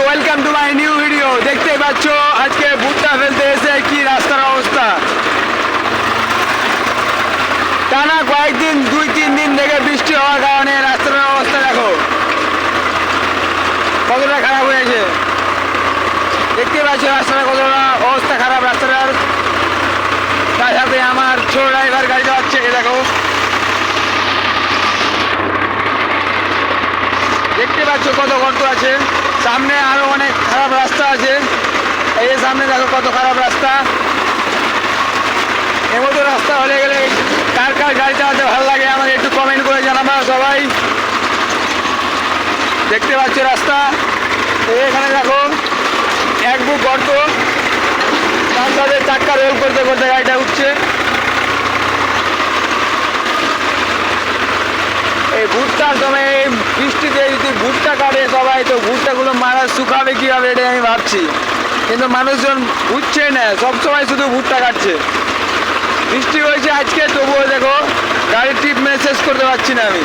Welcome to my new video. দেখতেই পাচ্ছ আজকে ভুট্টা ফেলতে এসে কি রাস্তার অবস্থা। টানা কয়েকদিন 2-3 দিন থেকে বৃষ্টি হওয়ার কারণে রাস্তার অবস্থা দেখো কতটা খারাপ হয়েছে। দেখতে পাচ্ছ রাস্তাটা কতটা অবস্থা খারাপ রাস্তাটার। তার সাথে আমার ছোট ড্রাইভার গাড়ি চালাচ্ছে, দেখো দেখতে পাচ্ছ কত গর্ত আছে। সামনে আরো অনেক খারাপ রাস্তা আছে। এই সামনে দেখো কত খারাপ রাস্তা। এর মতো রাস্তা হলে গেলে কার কার গাড়ি চালাতে ভালো লাগে আমাকে একটু কমেন্ট করে জানাবা সবাই। দেখতে পাচ্ছ রাস্তা, এখানে দেখো এক বুক গর্ত, তার সাথে চাক্কা রোল করতে করতে গাড়িটা উঠছে। এই ভুট্টার সময় এই বৃষ্টিতে যদি ভুট্টা কাটে সবাই, তো ভুট্টাগুলো মারা শুকাবে কীভাবে এটাই আমি ভাবছি, কিন্তু মানুষজন বুঝছে না, সবসময় শুধু ভুট্টা কাটছে। বৃষ্টি হয়েছে আজকে, তবুও দেখো গাড়ির ট্রিপ মেরে শেষ করতে পারছি না আমি।